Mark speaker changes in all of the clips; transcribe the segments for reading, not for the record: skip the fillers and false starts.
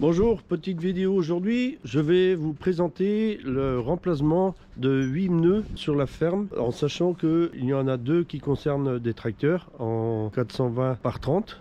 Speaker 1: Bonjour, petite vidéo aujourd'hui, je vais vous présenter le remplacement de 8 pneus sur la ferme, en sachant qu'il y en a 2 qui concernent des tracteurs en 420 par 30.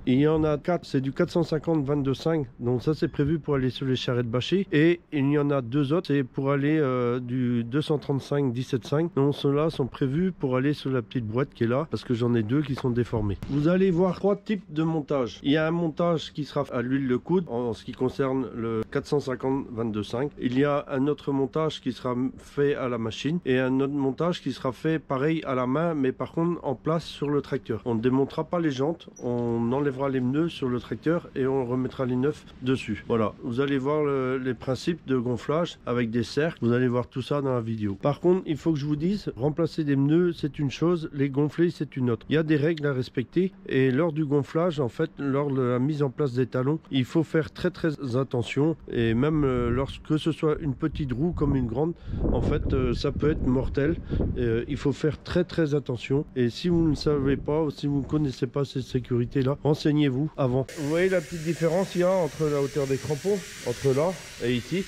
Speaker 1: Il y en a 4, c'est du 450 22.5, donc ça c'est prévu pour aller sur les charrettes bâchées. Et il y en a 2 autres, c'est pour aller du 235 17.5. Donc ceux-là sont prévus pour aller sur la petite boîte qui est là, parce que j'en ai 2 qui sont déformés. Vous allez voir 3 types de montage. Il y a un montage qui sera à l'huile de coude, en ce qui concerne le 450 22.5. Il y a un autre montage qui sera fait à la machine, et un autre montage qui sera fait pareil à la main, mais par contre en place sur le tracteur. On ne démontera pas les jantes, on enlèvera les pneus sur le tracteur et on remettra les neufs dessus. Voilà, vous allez voir les principes de gonflage avec des cercles, vous allez voir tout ça dans la vidéo. Par contre, il faut que je vous dise, remplacer des pneus c'est une chose, les gonfler c'est une autre. Il y a des règles à respecter, et lors du gonflage, en fait, lors de la mise en place des talons, il faut faire très attention, et même lorsque ce soit une petite roue comme une grande, en fait ça peut être mortel. Il faut faire très attention, et si vous ne savez pas ou si vous ne connaissez pas cette sécurité là, renseignez-vous avant. Vous voyez la petite différence qu'il y a entre la hauteur des crampons, entre là et ici.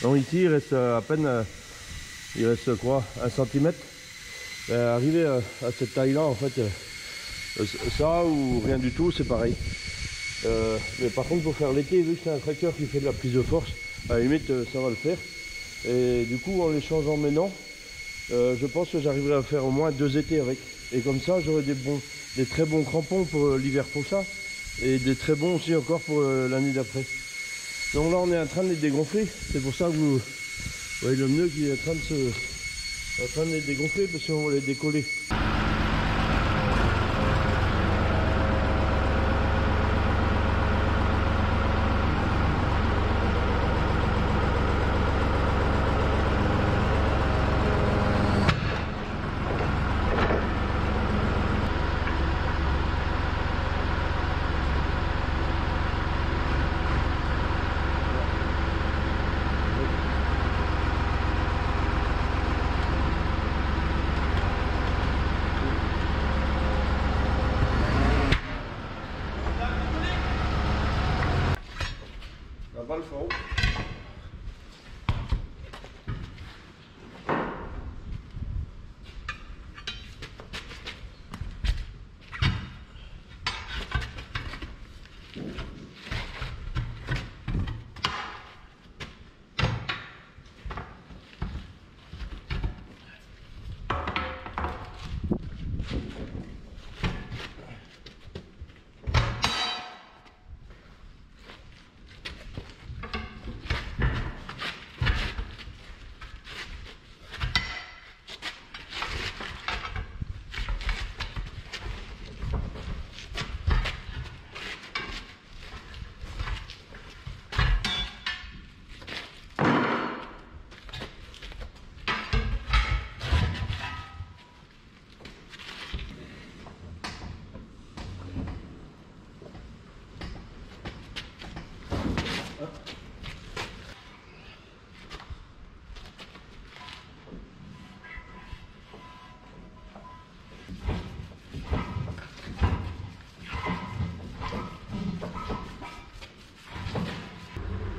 Speaker 1: Donc ici il reste à peine il reste quoi, 1 cm. Arrivé à cette taille là, en fait ça ou rien du tout, c'est pareil. Mais par contre pour faire l'été, vu que c'est un tracteur qui fait de la prise de force, à la limite ça va le faire. Et du coup en les changeant maintenant, je pense que j'arriverai à faire au moins 2 étés avec. Et comme ça j'aurai des très bons crampons pour l'hiver prochain, et des très bons aussi encore pour l'année d'après. Donc là on est en train de les dégonfler, c'est pour ça que vous voyez le pneu qui est en train de les dégonfler, parce qu'on va les décoller. La balle fond.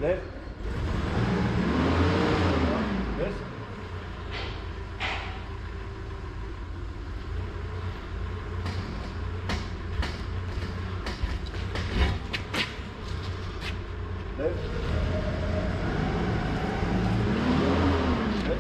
Speaker 1: Lève. Baisse. Lève. Baisse.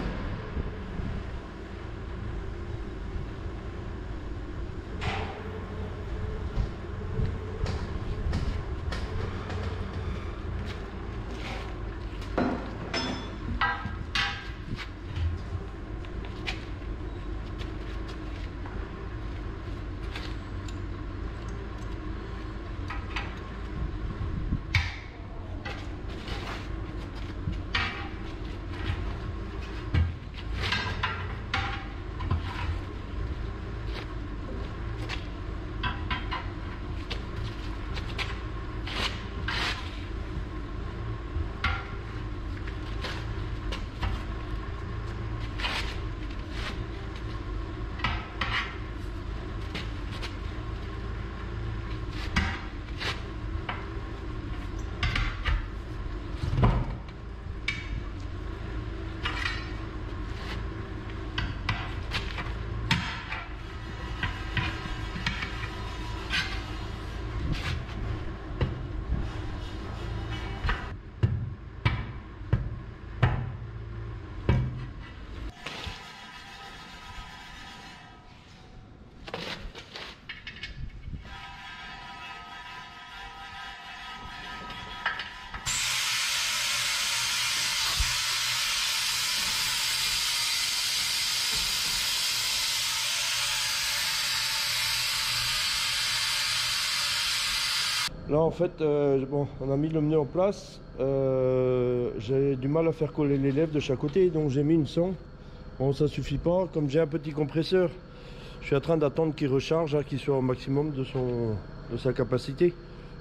Speaker 1: Là en fait, bon, on a mis le pneu en place. J'ai du mal à faire coller les lèvres de chaque côté, donc j'ai mis une sangle. Bon, ça suffit pas. Comme j'ai un petit compresseur, je suis en train d'attendre qu'il recharge, hein, qu'il soit au maximum de sa capacité.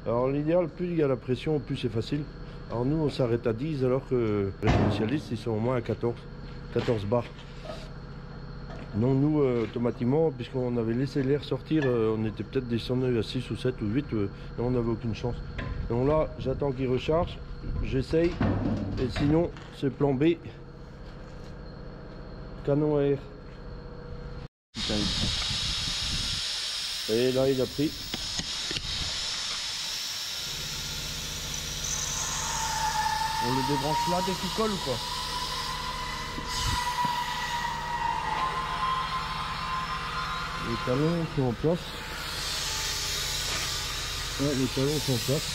Speaker 1: Alors l'idéal, plus il y a la pression, plus c'est facile. Alors nous, on s'arrête à 10, alors que les spécialistes, ils sont au moins à 14 bars. Donc nous, automatiquement, puisqu'on avait laissé l'air sortir, on était peut-être descendu à 6 ou 7 ou 8, et on n'avait aucune chance. Donc là, j'attends qu'il recharge, j'essaye, et sinon, c'est plan B, canon à air. Et là, il a pris.
Speaker 2: On le débranche là dès qu'il colle ou quoi?
Speaker 1: Les talons sont en place. Ouais, les talons sont en place.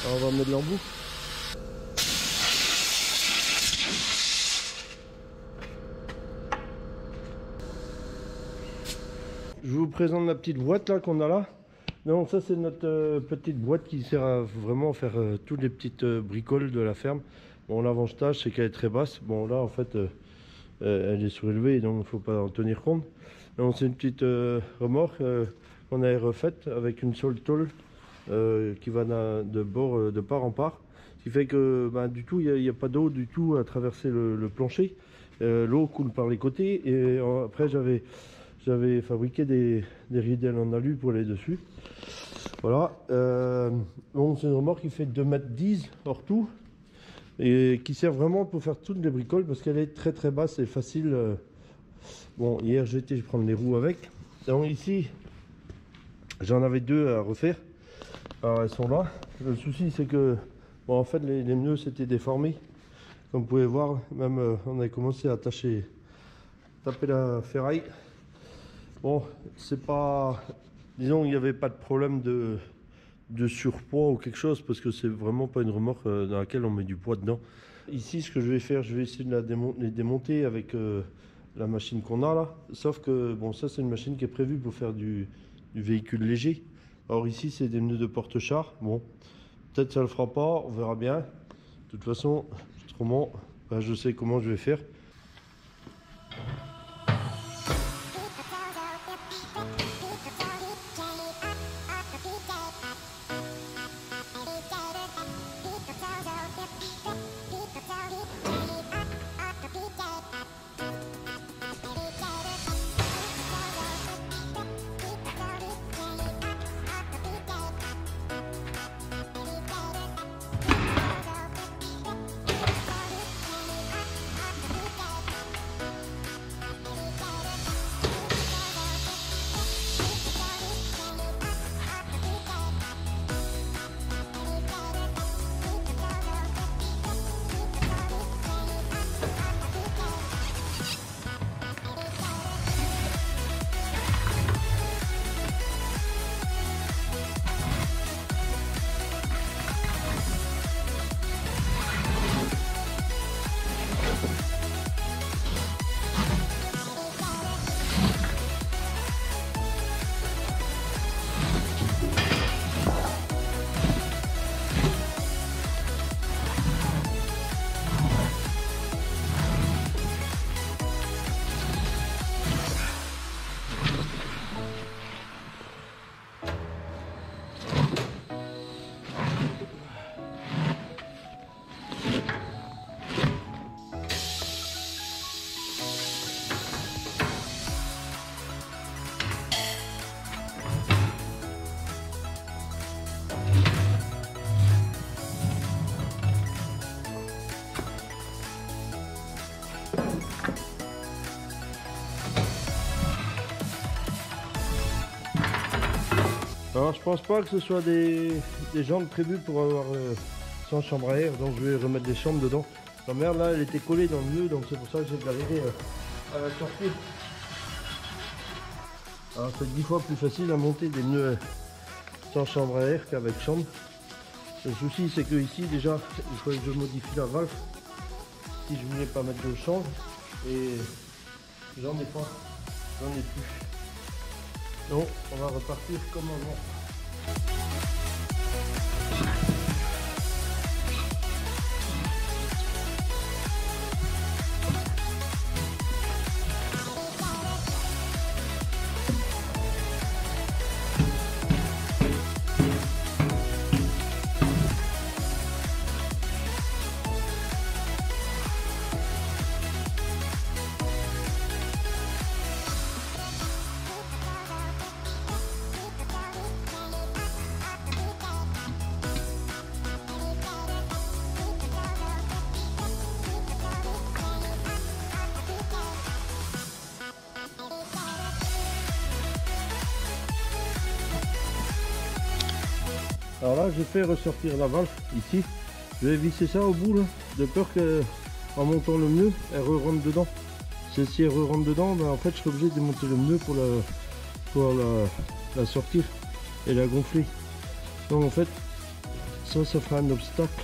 Speaker 1: Alors on va mettre l'embout. Je vous présente la petite boîte là qu'on a là. Donc ça c'est notre petite boîte qui sert à vraiment faire toutes les petites bricoles de la ferme. Bon, l'avantage c'est qu'elle est très basse. Bon là en fait elle est surélevée, donc il ne faut pas en tenir compte. Donc c'est une petite remorque qu'on a refaite avec une seule tôle qui va de part en part. Ce qui fait que du tout il n'y a pas d'eau du tout à traverser le plancher. L'eau coule par les côtés et après j'avais fabriqué des ridelles en alu pour aller dessus. Voilà. Bon, c'est une remorque qui fait 2,10 m hors tout et qui sert vraiment pour faire toutes les bricoles parce qu'elle est très très basse et facile. Bon, hier je prendre les roues avec. Donc ici, j'en avais deux à refaire. Alors elles sont là. Le souci c'est que, bon, en fait les pneus s'étaient déformés. Comme vous pouvez voir, même on avait commencé à taper la ferraille. Bon, c'est pas... Disons, il n'y avait pas de problème de surpoids ou quelque chose, parce que c'est vraiment pas une remorque dans laquelle on met du poids dedans. Ici, ce que je vais faire, je vais essayer de les démonter avec la machine qu'on a là. Sauf que, bon, ça c'est une machine qui est prévue pour faire du véhicule léger. Alors ici, c'est des pneus de porte-char. Bon, peut-être ça le fera pas, on verra bien. De toute façon, autrement, je sais comment je vais faire. Alors je pense pas que ce soit des jambes prévues pour avoir sans chambre à air, donc je vais remettre des chambres dedans. La merde là elle était collée dans le nœud, donc c'est pour ça que j'ai galéré à la sortir. Alors c'est 10 fois plus facile à monter des nœuds sans chambre à air qu'avec chambre. Le souci c'est que ici déjà il faut que je modifie la valve si je voulais pas mettre de change, et j'en ai pas, j'en ai plus. Donc on va repartir comme avant. Alors là, je fais ressortir la valve ici. Je vais visser ça au bout là, de peur qu'en montant le nœud, elle re-rentre dedans. Si elle re-rentre dedans, ben, en fait, je serai obligé de démonter le nœud pour la sortir et la gonfler. Donc en fait, ça fera un obstacle.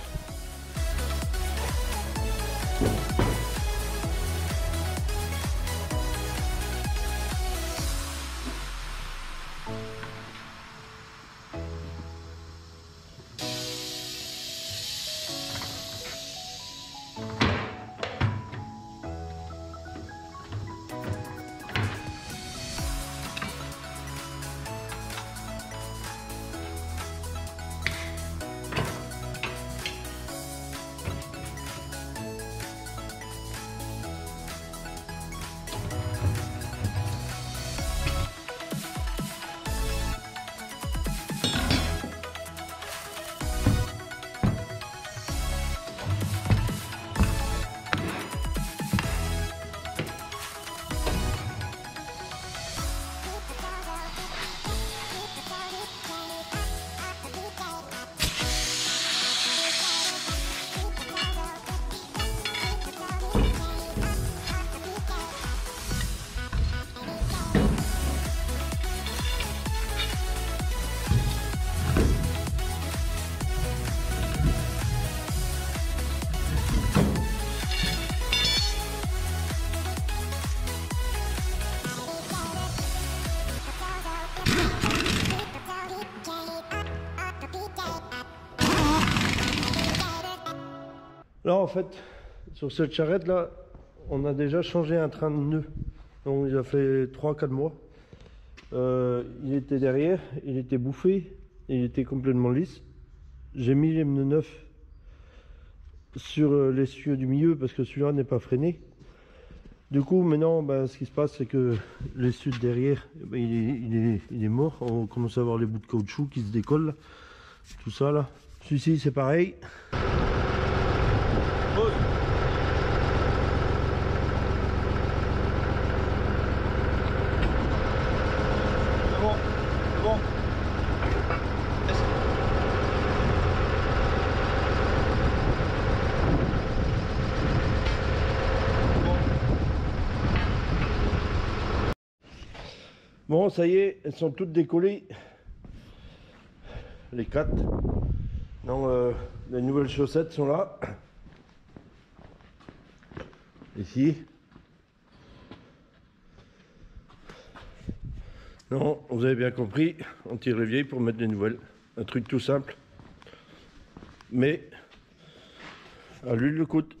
Speaker 1: Là en fait, sur cette charrette là, on a déjà changé un train de nœud. Donc il a fait 3-4 mois. Il était derrière, il était bouffé, il était complètement lisse. J'ai mis les pneus neufs sur l'essieu du milieu parce que celui-là n'est pas freiné. Du coup maintenant ce qui se passe c'est que l'essieu de derrière il est mort. On commence à avoir les bouts de caoutchouc qui se décollent là. Tout ça là. Celui-ci c'est pareil. Pause.
Speaker 2: C'est bon, c'est bon.
Speaker 1: Bon, ça y est, elles sont toutes décollées. Les 4. Donc, les nouvelles chaussettes sont là. Ici. Non, vous avez bien compris, on tire les vieilles pour mettre les nouvelles. Un truc tout simple. Mais, à l'huile le coûte.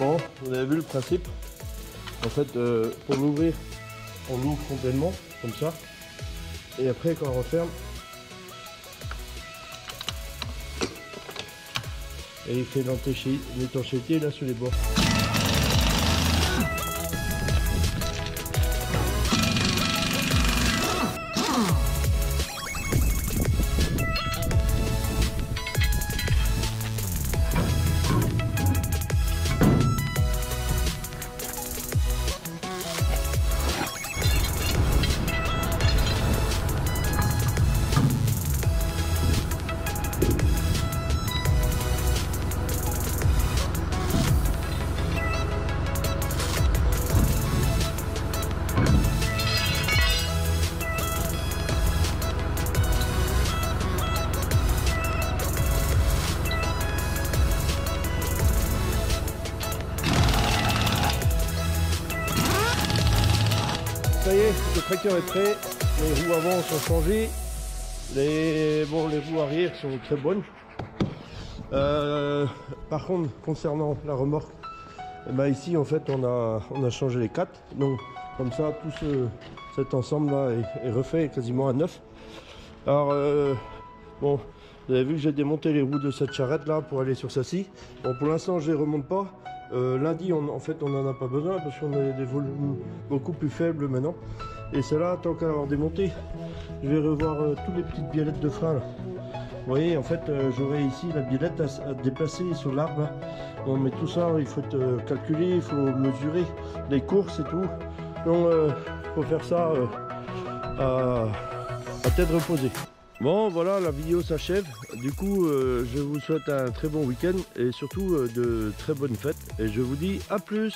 Speaker 1: Bon, vous avez vu le principe. En fait, pour l'ouvrir, on l'ouvre complètement, comme ça. Et après, quand on referme, et il fait l'étanchéité là sur les bords. Ça y est, le tracteur est prêt, les roues avant sont changées, les roues arrière sont très bonnes. Par contre, concernant la remorque, eh ben ici en fait on a changé les 4, donc comme ça tout cet ensemble là est refait quasiment à neuf. Alors bon, vous avez vu que j'ai démonté les roues de cette charrette là pour aller sur celle-ci. Bon, pour l'instant je les remonte pas. Lundi, en fait, on n'en a pas besoin parce qu'on a des volumes beaucoup plus faibles maintenant. Et celle-là, tant qu'à l'avoir démonté, je vais revoir toutes les petites biellettes de frein. Là. Vous voyez, en fait, j'aurai ici la biellette à déplacer sur l'arbre. Bon, mais tout ça, il faut calculer, il faut mesurer les courses et tout. Donc, il faut faire ça à tête reposée. Bon, voilà, la vidéo s'achève. Du coup, je vous souhaite un très bon week-end et surtout de très bonnes fêtes. Et je vous dis à plus.